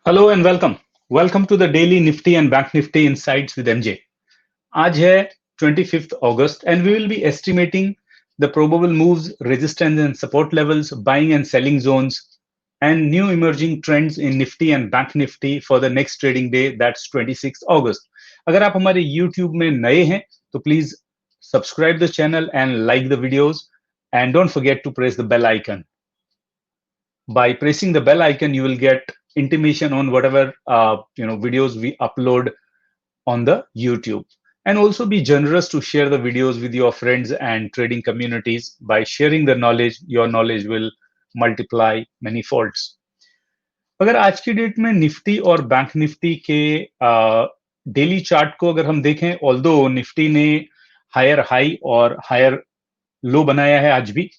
Hello and welcome welcome to the daily Nifty and bank Nifty insights with MJ. आज है 25th अगस्त and we will be estimating the probable moves, resistance and support levels, buying and selling zones and new emerging trends in Nifty and bank Nifty for the next trading day, that's 26th अगस्त। अगर आप हमारे YouTube में नए हैं तो please subscribe the channel and like the videos and don't forget to press the bell icon. By pressing the bell icon, you will get intimation on whatever videos we upload on the YouTube. And also be generous to share the videos with your friends and trading communities. By sharing the knowledge, your knowledge will multiply many folds. अगर आज की date में Nifty और bank Nifty के daily chart को अगर हम देखें, ऑल्दो निफ्टी ने हायर हाई और हायर लो बनाया है आज भी,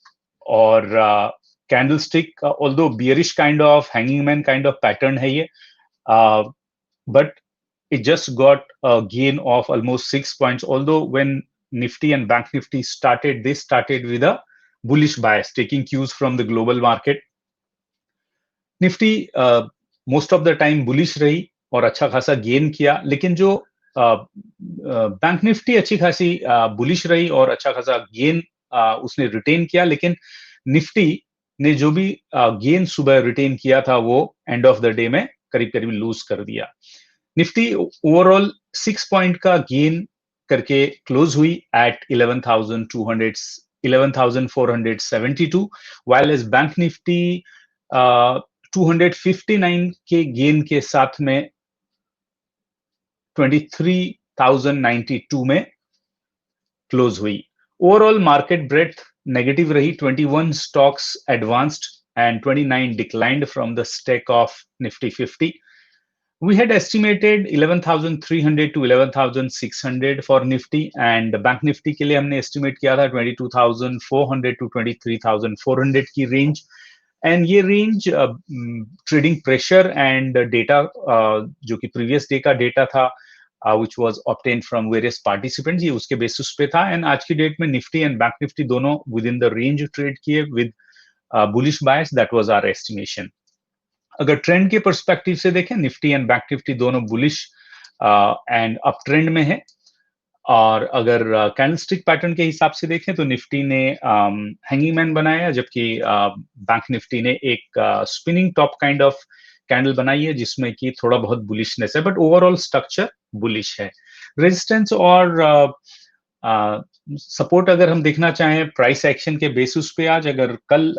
और candlestick, although bearish kind of hanging man kind of pattern है ये, but it just got a gain of almost 6 points. Although when Nifty and Bank Nifty started, they started with a bullish bias, taking cues from the global market. Nifty most of the time bullish रही और अच्छा खासा gain किया, लेकिन जो bank Nifty अच्छी खासी bullish रही और अच्छा खासा गेन उसने रिटेन किया, लेकिन निफ्टी ने जो भी गेन सुबह रिटेन किया था वो एंड ऑफ द डे में करीब करीब लूज कर दिया. निफ्टी ओवरऑल 6 पॉइंट का गेन करके क्लोज हुई at 11,472, while as bank Nifty 259 के गेन के साथ में 23,092 में क्लोज हुई. ओवरऑल मार्केट ब्रेथ नेगेटिव रही. 21 stocks advanced and 29 declined from the stack of Nifty 50. We had estimated 11,300 to 11,600 for Nifty, and Bank Nifty के लिए हमने estimate किया था 22,400 to 23,400 की range. एंड ये range trading pressure and data जो कि प्रीवियस डे का डेटा था which was obtained from various participants, ये उसके बेसिस पे था. एंड आज की डेट में निफ्टी एंड बैंक निफ्टी दोनों within the range trade किए with bullish bias. That was our estimation. अगर ट्रेंड के पर्सपेक्टिव से देखें, निफ्टी एंड बैंक निफ्टी दोनों बुलिश एंड अप ट्रेंड में है. और अगर कैंडलस्टिक पैटर्न के हिसाब से देखें तो निफ्टी ने हैंगिंग मैन बनाया, जबकि बैंक निफ्टी ने एक spinning top kind of candle बनाई है जिसमें कि थोड़ा बहुत बुलिशनेस है, बट ओवरऑल स्ट्रक्चर बुलिश है. रेजिस्टेंस और सपोर्ट अगर हम देखना चाहें प्राइस एक्शन के बेसिस पे, आज अगर कल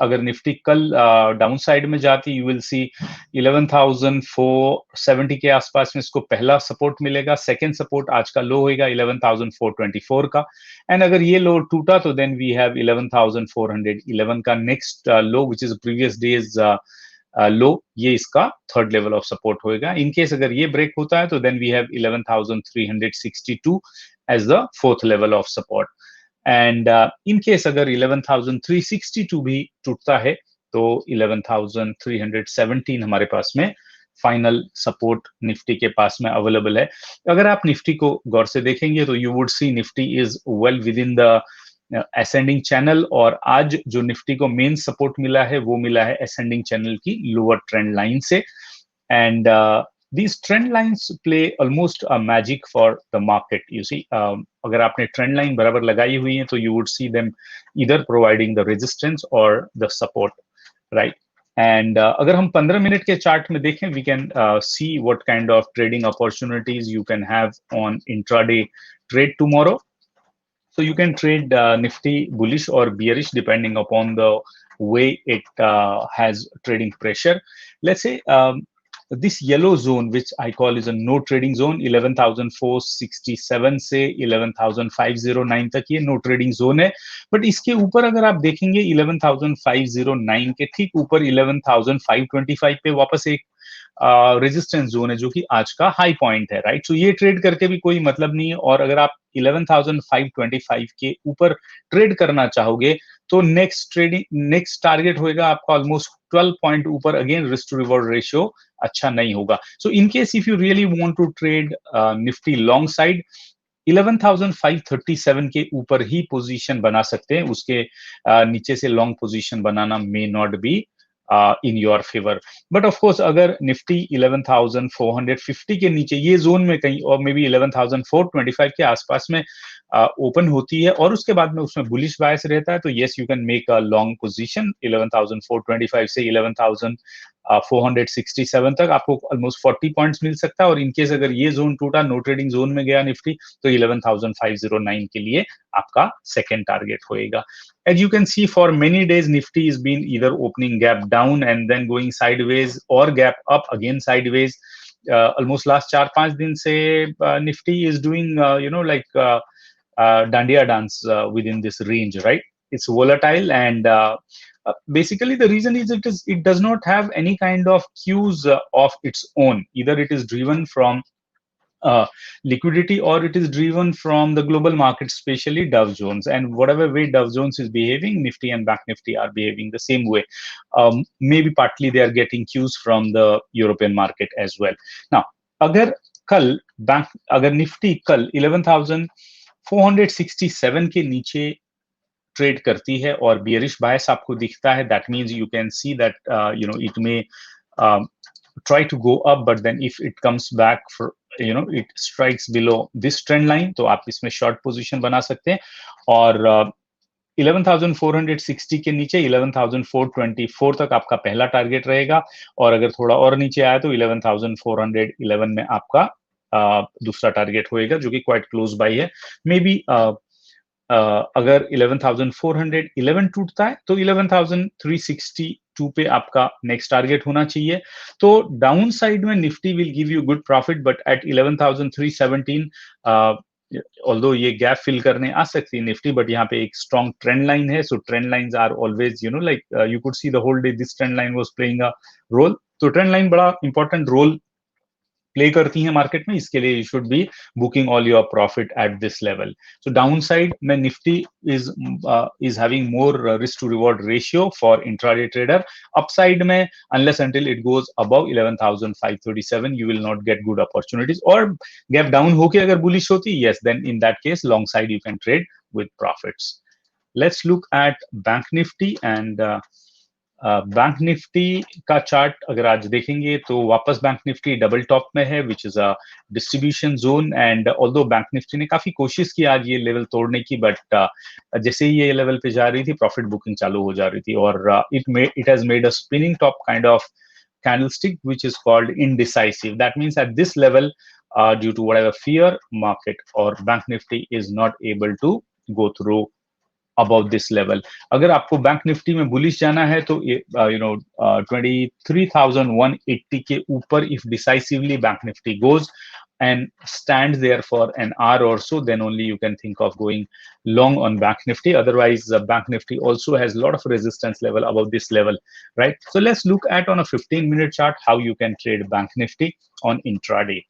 अगर निफ्टी कल डाउन साइड में जाती, यू विल सी 11,470 के आसपास में इसको पहला सपोर्ट मिलेगा. सेकंड सपोर्ट आज का लो होगा 11,424 का, एंड अगर ये लो टूटा तो देन वी हैव 11,411 का next low which is previous days low. ये इसका थर्ड लेवल ऑफ सपोर्ट होगा. इन केस अगर ये ब्रेक होता है तो then we have 11,362 as the fourth level of support. And in case अगर 11,362 भी टूटता है तो 11,317 हमारे पास में फाइनल सपोर्ट निफ्टी के पास में अवेलेबल है. अगर आप निफ्टी को गौर से देखेंगे तो you would see Nifty is well with in the ascending channel, और आज जो निफ्टी को मेन सपोर्ट मिला है वो मिला है असेंडिंग चैनल की लोअर ट्रेंड लाइन से. And these trend lines play almost a magic for the market, you see. अगर आपने ट्रेंड लाइन बराबर लगाई हुई है तो you would see them either providing the resistance or the support, right? And अगर हम 15 मिनट के चार्ट में देखें, we can see what kind of trading opportunities you can have on intraday trade tomorrow. So you can trade Nifty bullish or bearish depending upon the way it has trading pressure. Let's say this yellow zone which I call is a no trading zone, 11,467 से 11,509 तक ये no trading zone है. But इसके ऊपर अगर आप देखेंगे 11,509 के ठीक ऊपर 11,525 पे वापस एक रेजिस्टेंस जोन है जो कि आज का हाई पॉइंट है, राइट? सो ये ट्रेड करके भी कोई मतलब नहीं है. और अगर आप 11,525 के ऊपर ट्रेड करना चाहोगे तो नेक्स्ट टारगेट होगा आपका ऑलमोस्ट 12 पॉइंट ऊपर. Again risk to reward ratio अच्छा नहीं होगा. So in case if you really want to trade Nifty long side, 11,537 के ऊपर ही पोजीशन बना सकते हैं. उसके नीचे से long position banana may not be in your favour. But of course अगर निफ्टी 11,450 के नीचे ये जोन में कहीं और मे बी 11,425 के आसपास में ओपन होती है और उसके बाद में उसमें बुलिश बायस रहता है, तो yes you can make a long position 11,425 से 11,467 तक आपको ऑलमोस्ट 40 पॉइंट्स मिल सकता है. और इनकेस अगर ये जोन टूटा, नो ट्रेडिंग जोन में गया निफ्टी, तो 11,509 के लिए आपका सेकेंड टारगेट होएगा. As you can see, for many days Nifty has been either opening gap down and then going sideways or gap up again sideways. Almost last 4-5 दिन से Nifty is doing dandiya dance within this range, right? It's volatile and basically the reason is it does not have any kind of cues of its own. Either it is driven from liquidity or it is driven from the global market, especially Dow Jones. And whatever way Dow Jones is behaving, Nifty and Bank Nifty are behaving the same way. Maybe partly they are getting cues from the European market as well. Now, अगर Nifty कल 11,467 के नीचे trade करती है और bearish बायस आपको दिखता है, that means you can see that it may try to go up, but then if it comes back for it strikes below this trend line, तो आप इसमें शॉर्ट पोजीशन बना सकते हैं. और 11,460 के नीचे 11,424 तक आपका पहला टारगेट रहेगा. और अगर थोड़ा और नीचे आया तो 11,411 में आपका दूसरा टारगेट होएगा, जो कि क्वाइट क्लोज बाय है. मे बी अगर 11,411 टूटता है तो 11,362 पे आपका नेक्स्ट टारगेट होना चाहिए. तो डाउन साइड में Nifty will give you good profit, but at 11,317 although ये गैप फिल करने आ सकती है निफ्टी, बट यहाँ पे एक स्ट्रॉन्ग ट्रेंड लाइन है. So trend lines are always like you could see the whole day this trend line was playing a role. तो trend line बड़ा इंपॉर्टेंट रोल प्ले करती है मार्केट में. इसके लिए you should be booking all your profit at this level. So down side में Nifty is having more risk to reward ratio for intraday trader. Upside में unless until it goes above 11,537 you will not get good opportunities. और gap down होके अगर bullish होती, yes, then in that case long side you can trade with profits. Let's look at bank Nifty. And bank Nifty का chart अगर आज देखेंगे तो वापस बैंक निफ्टी डबल टॉप में है, which is a distribution zone. And although bank Nifty ने काफी कोशिश की आज ये लेवल तोड़ने की, बट जैसे ही ये लेवल पे जा रही थी प्रॉफिट बुकिंग चालू हो जा रही थी. और it has made a spinning top kind of candlestick which is called indecisive. That means at this level, due to whatever fear, market or bank nifty is not able to go through above this level. अगर आपको bank Nifty में bullish जाना है तो 23,180 के ऊपर if decisively bank nifty goes and stands there for an hour or so, then only you can think of going long on bank nifty. Otherwise bank nifty also has a lot of resistance level above this level, right? So let's look at on a 15-minute chart how you can trade bank nifty on intraday.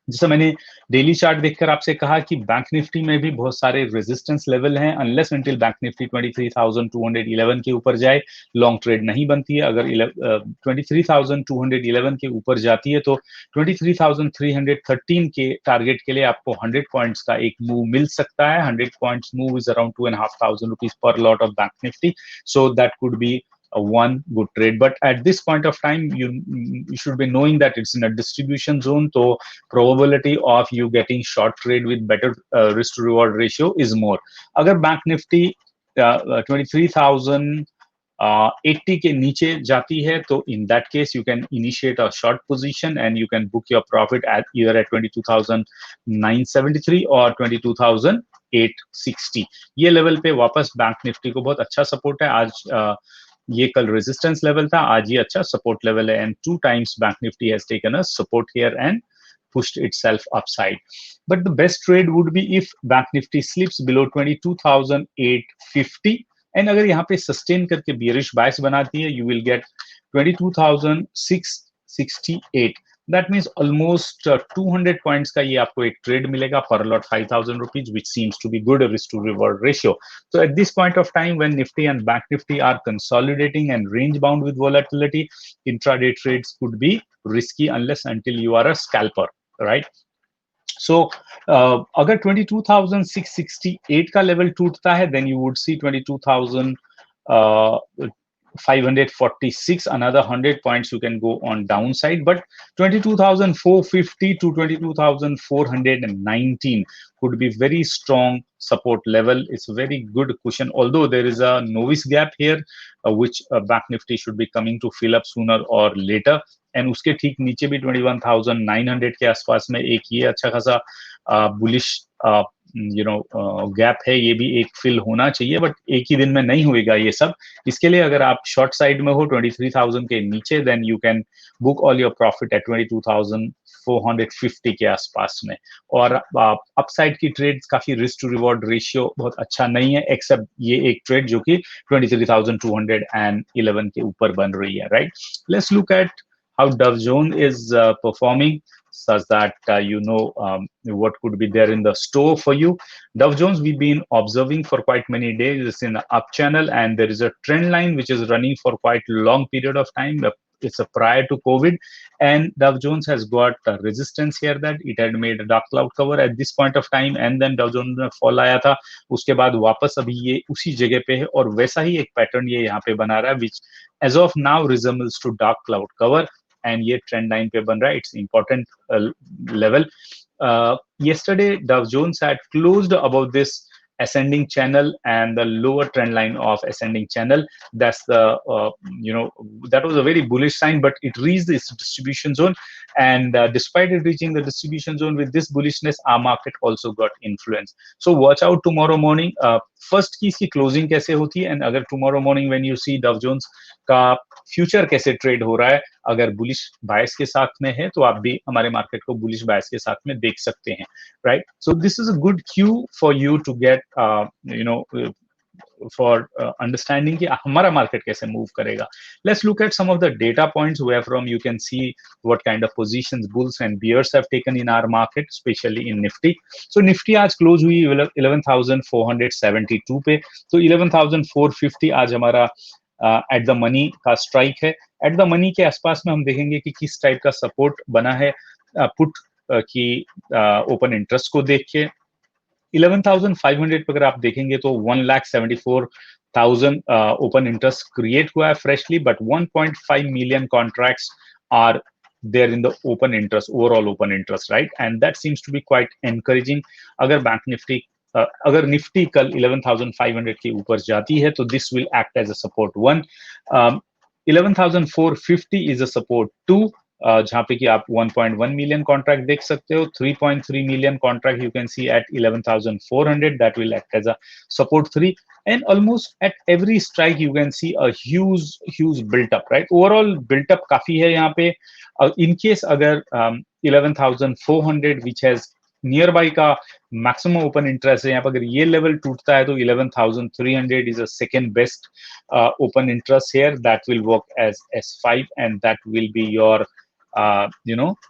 जैसे मैंने daily chart देखकर आपसे कहा कि bank Nifty में भी बहुत सारे रेजिस्टेंस लेवल हैं. अनलेस अनटिल बैंक निफ्टी 23,211 के ऊपर जाए लॉन्ग ट्रेड नहीं बनती है. अगर 23,211 के ऊपर जाती है तो 23,313 के टारगेट के लिए आपको 100 पॉइंट्स का एक मूव मिल सकता है. 100 points move is around 2,500 rupees per lot of bank Nifty. So that could be one good trade, but at this point of time you should be knowing that it's in a distribution zone, so probability of you getting short trade with better risk to reward ratio is more. Agar bank nifty 23,080 के नीचे जाती है तो in that case you can initiate a short position and you can book your profit at either at 22,973 or 22,860. ये level पे वापस bank Nifty को बहुत अच्छा सपोर्ट है. आज ये कल रेजिस्टेंस लेवल था, आज ये अच्छा सपोर्ट लेवल है. And 2 times bank Nifty has taken a support here and pushed itself upside. But the best trade would be if bank nifty slips below 22,850 and अगर यहाँ पे sustain करके bearish bias बनाती है, you will get 22,668. That means almost 200 points का ये आपको एक trade मिलेगा per lot 5,000 rupees, which seems to be good risk to reward ratio. So at this point of time, when Nifty and Bank Nifty are consolidating and range bound with volatility, intraday trades could be risky unless until you are a scalper, right? So अगर 22,668 का level टूटता है, then you would see 22,000 546, another 100 points you can go on downside, but 22,450 to 22,419 could be very strong support level. It's a very good cushion, although there is a novice gap here, which Bank Nifty should be coming to fill up sooner or later. And उसके ठीक नीचे भी 21,900 के आसपास में एक ये अच्छा खासा बुलिश गैप है, ये भी एक फिल होना चाहिए, बट एक ही दिन में नहीं होएगा ये सब. इसके लिए अगर आप शॉर्ट साइड में हो 23,000 के नीचे, then you can book all your profit at 22,450 के आसपास में. और अपसाइड की ट्रेड काफी रिस्क टू रिवॉर्ड रेशियो बहुत अच्छा नहीं है, एक्सेप्ट ये एक ट्रेड जो कि 23,211 के ऊपर बन रही है, right. Let's look eight how Dow Jones is performing, such that what could be there in the store for you. Dow Jones, we've been observing for quite many days. It's in the up channel, and there is a trend line which is running for quite a long period of time. It's a prior to COVID, and Dow Jones has got a resistance here that it had made a dark cloud cover at this point of time, and then Dow Jones में fall आया था. उसके बाद वापस अभी ये उसी जगह पे है, और वैसा ही एक पैटर्न ये यहाँ पे बना रहा है, which as of now resembles to dark cloud cover. And ये trend line पे बन रहा है. It's important level. Yesterday Dow Jones had closed above this ascending channel and the lower trend line of ascending channel. That's the that was a very bullish sign, but it reached this distribution zone, and despite it reaching the distribution zone with this bullishness, our market also got influence. So watch out tomorrow morning. First की इसकी closing कैसे होती है, and अगर tomorrow morning when you see Dow Jones का future कैसे trade हो रहा है, अगर बुलिश बायस के साथ में है तो आप भी हमारे मार्केट को बुलिश बायस के साथ में देख सकते हैं, right. So this is a good cue for you to get for understanding कि हमारा मार्केट कैसे मूव करेगा. Let's look at some of the data points where from you can see what kind of positions bulls and bears have taken in our market, especially in Nifty. So Nifty आज close हुई 11,472 पे, तो 11,450 आज हमारा at the money का strike है. At the money के आसपास में हम देखेंगे कि किस टाइप का सपोर्ट बना है पुट की ओपन इंटरेस्ट को देख के. 11,500 पे अगर आप देखेंगे तो 1,74,000 ओपन इंटरेस्ट क्रिएट हुआ है freshly, but 1.5 million contracts are there in the open interest, overall open interest, right? And that seems to be quite encouraging. अगर बैंक निफ्टी अगर निफ्टी कल 11,500 के ऊपर जाती है तो this will act as a support 1. 11,450 is a support 2, जहां पे कि आप 1.1 मिलियन कॉन्ट्रैक्ट देख सकते हो. 3.3 million contract you can see at 11,400, that will act as a support 3. And almost at every strike you can see a huge built up, right? Overall built up काफी है यहाँ पे. In case अगर 11,400 which has nearby का maximum open interest है, यहाँ पर अगर ये level टूटता है तो 11,300 is a second best open interest here. That will work as S5, and that will be your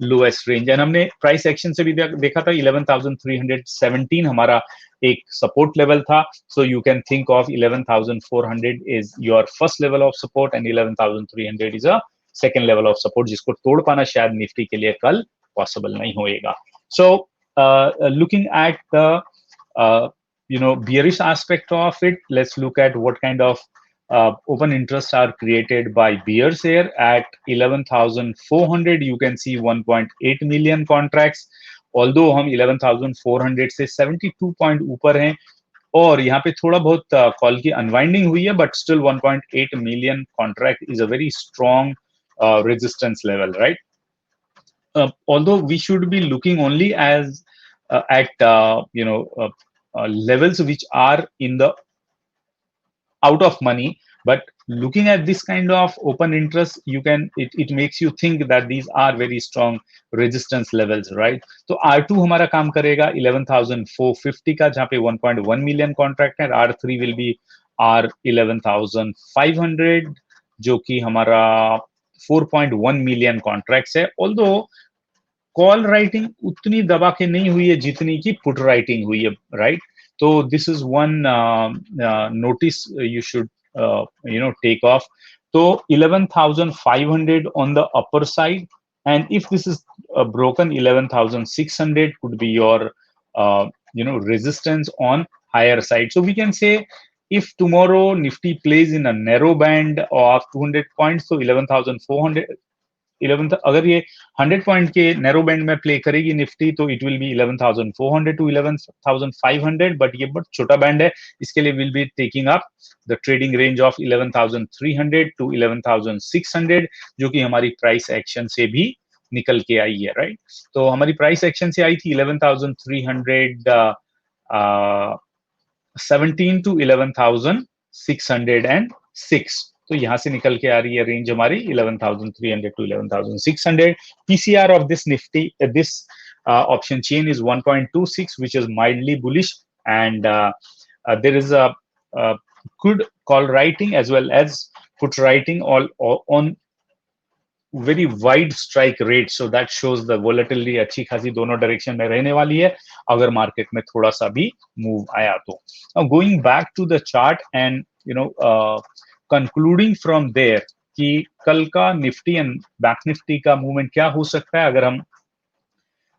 lowest range. And हमने price action से भी देखा था 11,317 हमारा एक support level था. So you can think of 11,400 is your first level of support, and 11,300 is a second level of support, जिसको तोड़ पाना शायद निफ्टी के लिए कल possible नहीं होएगा. So looking at the bearish aspect of it, let's look at what kind of open interests are created by bears here. At 11,400 you can see 1.8 million contracts, although हम 11,400 से 72 पॉइंट ऊपर हैं, और यहाँ पे थोड़ा बहुत कॉल की अनवाइंडिंग हुई है, but still 1.8 million contract is a very strong resistance level, right? Although we should be looking only at levels which are in the out of money, but looking at this kind of open interest, it makes you think that these are very strong resistance levels, right? तो R2 हमारा काम करेगा 11,450 का, जहाँ पे 1.1 million contract है. R3 will be R 11,500, जो कि हमारा 4.1 मिलियन कॉन्ट्रैक्ट्स है. ऑल्दो कॉल राइटिंग उतनी दबा के नहीं हुई है जितनी की पुट राइटिंग हुई है, राइट? तो this is one notice you should take off. तो 11,500 on the upper side, and if this is broken, 11,600 could be your resistance on higher side. So we can say if tomorrow Nifty plays in a narrow band of 200 points, so 11,400, 11, अगर ये 100 point के narrow band में play करेगी निफ्टी तो it will be 11,400 to 11,500, but ये बहुत छोटा band है, इसके लिए will be taking up the trading range of 11,300 to 11,600, जो कि हमारी प्राइस एक्शन से भी निकल के आई है, राइट। तो हमारी प्राइस एक्शन से आई थी 11,317 टू 11,606, तो यहां से निकल के आ रही है रेंज हमारी 11,300 to 11,600। PCR of this Nifty this option chain is 1.26, which is mildly bullish, and there is a good call writing as well as put writing all on very wide strike rate, so that shows the volatility अच्छी खासी दोनों direction में रहने वाली है अगर market में थोड़ा सा भी मूव आया तो। Now going back to the chart and concluding from there कि कल का निफ्टी एंड बैंक निफ्टी का मूवमेंट क्या हो सकता है। अगर हम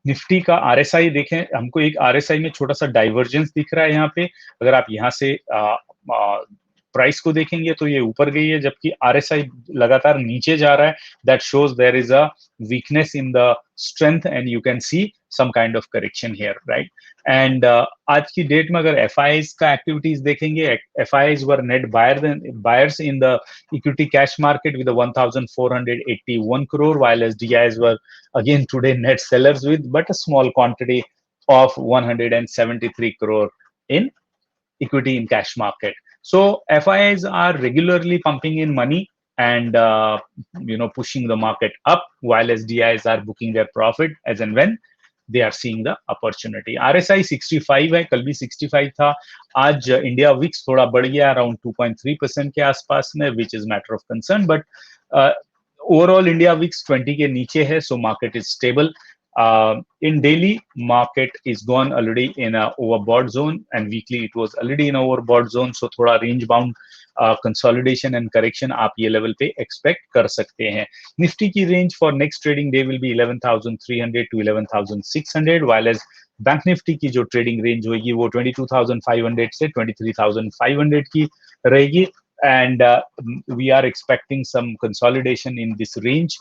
निफ्टी का आरएसआई देखें, हमको एक आरएसआई में छोटा सा डाइवर्जेंस दिख रहा है यहाँ पे। अगर आप यहाँ से प्राइस को देखेंगे तो ये ऊपर गई है, जबकि आरएसआई लगातार नीचे जा रहा है। That shows there is a weakness in the strength and you can see some kind of correction here, right? And आज की डेट में अगर FIIs का एक्टिविटीज देखेंगे, FIIs were net buyers in the equity cash market with a 1,481 crore, while as DIs were again today net sellers with but a small quantity of 173 crore in equity in cash market. So FIIs are regularly pumping in money and pushing the market up, while as DIs are booking their profit as and when they are seeing the opportunity. RSI 65 है, कल भी 65 था। आज India VIX थोड़ा बढ़ गया around 2.3% के आसपास में, which is matter of concern, but overall India VIX 20 के नीचे है, so market is stable. In daily, market is gone already in a overbought zone, and weekly it was already in a overbought zone, so थोड़ा range bound consolidation and correction आप ये level पे expect कर सकते हैं। Nifty की range for next trading day will be 11,300 to 11,600, while as bank Nifty की जो ट्रेडिंग रेंज होगी वो 22,500 से 23,500 की रहेगी, and we are expecting some consolidation in this range.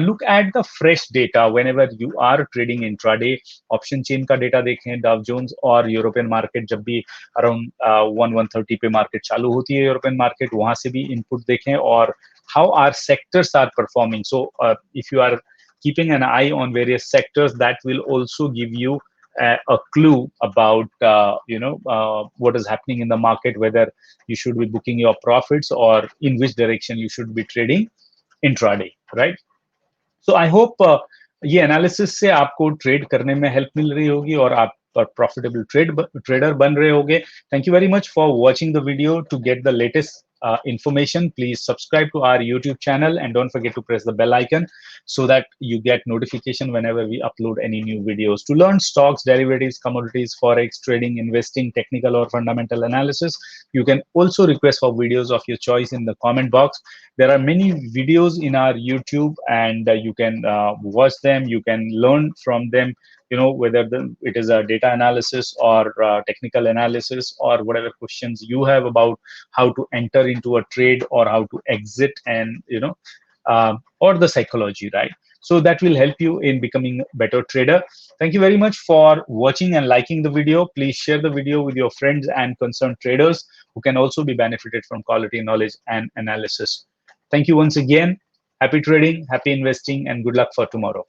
Look at the fresh data whenever you are trading intraday. Option chain का data देखें, Dow Jones और यूरोपियन मार्केट जब भी अराउंड 130 पे मार्केट चालू होती है यूरोपियन मार्केट, वहां से भी इनपुट देखें, और how are sectors are performing. So if you are keeping an eye on various sectors, that will also give you a clue about what is happening in the market, whether you should be booking your profits or in which direction you should be trading intraday, right? So I hope ये analysis से आपको trade करने में help मिल रही होगी और आप profitable trader बन रहे होगे. Thank you very much for watching the video. To get the latest information, please subscribe to our YouTube channel and don't forget to press the bell icon so that you get notification whenever we upload any new videos. To learn stocks, derivatives, commodities, forex, trading, investing, technical or fundamental analysis, you can also request for videos of your choice in the comment box. There are many videos in our YouTube, and you can watch them. You can learn from them, whether it is a data analysis or technical analysis or whatever questions you have about how to enter into a trade or how to exit, and or the psychology, right? So that will help you in becoming a better trader. Thank you very much for watching and liking the video. Please share the video with your friends and concerned traders who can also be benefited from quality knowledge and analysis. Thank you once again. Happy trading, happy investing, and good luck for tomorrow.